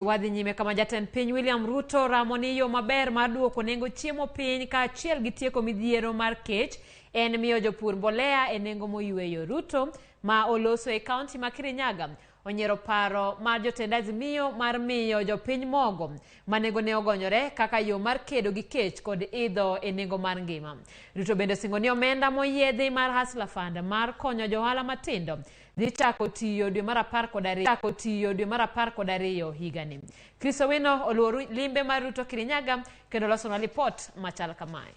Wadhi nyime kama jatend piny William Ruto ramoni yo maber mar duoko nengo chiemo piny ka achiel gi tieko midhiero mar kech en miyo jopur mbolea e nengo moyweyo. Ruto ma oloso e kaunti ma Kirinyaga onyiero paro mar jotend Azimio mar miyo jopiny mogo ma nengo ne ogonyore kaka yo mar kedo gi kech kod idho e nengo mar ngima. Ruto bende singo ni omenda moyiedhi mar Hustler Fund mar konyo johala matindo dhi chako tiyo dwe mar 12 higani. Chris Owino oluwo limbe mar Ruto Kirinyaga kendo losona lipot machal kamae.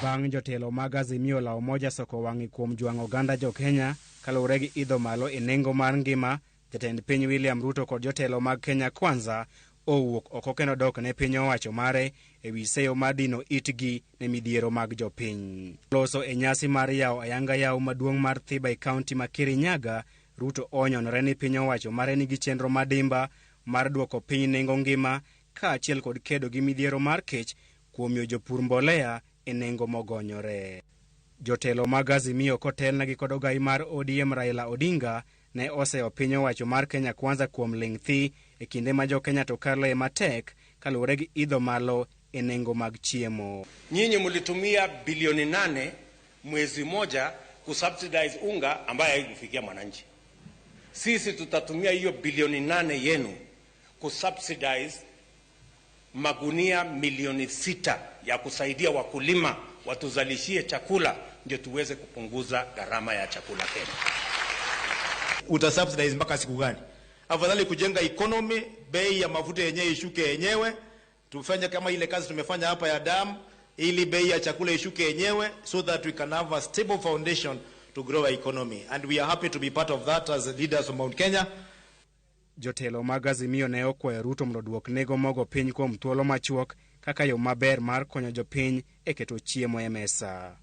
Bang' jotelo mag Azimio la Umoja soko wang'i kuom jwang'o oganda jo Kenya kaluwore gi idho malo e nengo mar ngima, jatend piny William Ruto kod jotelo mag Kenya Kwanza owuok oko kendo dok ne piny owacho mare e wi seyo mar dino itgi ne midhiero mag jopiny. Loso e nyasi mar yawo ayanga yawo maduong' mar Thiba e kaunti ma Kirinyaga, Ruto onyonore ni piny owacho mare nigi chenro madimba mar duoko piny nengo ngima ka achiel kod kedo gi midhiero mar kech kuom miyo jopur mbolea e nengo mogonyore. Jotelo mag Azimio kotelnegi kod ogai mar ODM Raila Odinga ne oseyo piny owacho mar Kenya Kwanza kuom ling' thi e kinde ma jo Kenya to kale matek kaluwore gi idho malo e nengo mag chiemo. Nyinyi mlitumia bilioni 8 mwezi moja kusubsidize unga ambaye haikufikia mwananchi. Sisi tutatumia hiyo bilioni 8 yenu kusubsidize magunia milioni 6 ya kusaidia wakulima watuzalishie chakula ndio tuweze kupunguza gharama ya chakula Kenya. Utasubsidize mpaka siku gani? Afadhali kujenga economy, bei ya mafuta yenyewe ishuke yenyewe, tufanye kama ile kazi tumefanya hapa ya dam, ili bei ya chakula ishuke yenyewe, so that we can have a stable foundation to grow our economy. And we are happy to be part of that as leaders of Mount Kenya. Jotelo mag Azimio ne okwayo Ruto mondo duok nego mogo piny kuom thuolo machuok kaka yo maber mar konyo jopiny e keto chiemo e mesa.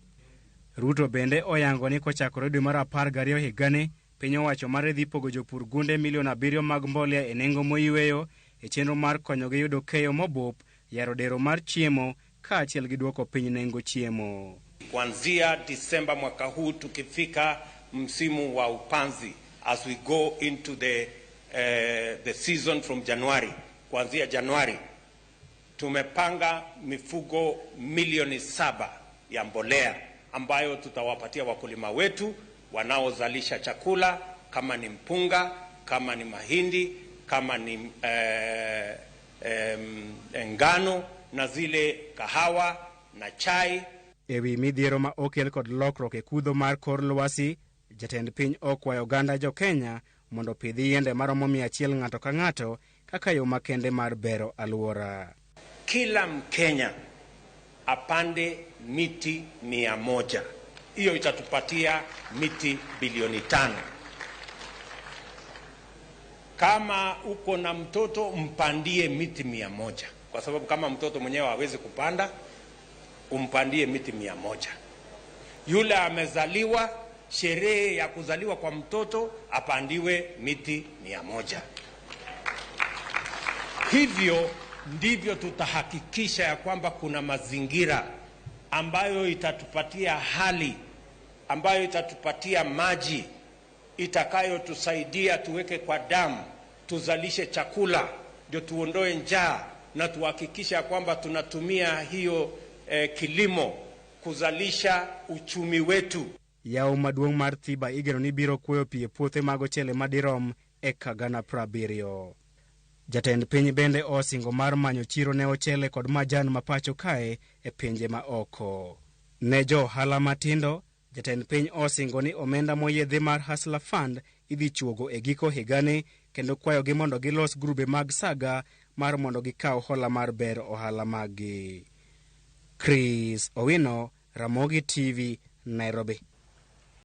Ruto bende oyango ni kochakore dwe mar 12 higani, piny owacho mare dhi pogo jopur gunde milion 7 mag mbolea e nengo moyweyo e chenro mar konyogi yudo keyo mobup, yaro dero mar chiemo ka achiel gi duoko piny nengo chiemo. Kuanzia Disemba mwaka huu tukifika msimu wa upanzi, as we go into the season from January, kuanzia Januari tumepanga mifugo milioni 7 ya mbolea ambayo tutawapatia wakulima wetu wanaozalisha chakula kama ni mpunga, kama ni mahindi, kama ni ngano na zile kahawa na chai. Ewi midhiero ma okel kod lokruok e kudho mar kor lwasi, jatend piny okwayo oganda jo Kenya mondo pidhi yiende maromo 100 ng'ato ka ng'ato kaka yo makende mar bero alwora. Kila Mkenya apande miti 100. Hiyo itatupatia miti bilioni 5. Kama uko na mtoto mpandie miti 100, kwa sababu kama mtoto mwenyewe hawezi kupanda, umpandie miti 100. Yule amezaliwa, sherehe ya kuzaliwa kwa mtoto apandiwe miti 100. Hivyo ndivyo tutahakikisha ya kwamba kuna mazingira ambayo itatupatia hali, ambayo itatupatia maji, itakayotusaidia tuweke kwa damu, tuzalishe chakula, ndio tuondoe njaa na tuhakikisha kwamba tunatumia hiyo kilimo kuzalisha uchumi wetu. Yawo maduong' mar Thiba igeno ni biro kuoyo pi e puothe mag ochele madirom eka 70,000. Jatend piny bende osingo mar manyo chiro ne ochele kod majan mapacho kae e pinje ma oko. Ne jo ohala matindo, jatend piny osingo ni omenda moyiedhi mar Hustler Fund idhi chuogo e giko higani kendo kwayogi mondo gilos grube mag saga mar mondo gikaw hola mar bero ohala maggi. Chris Owino, Ramogi TV, Nairobi.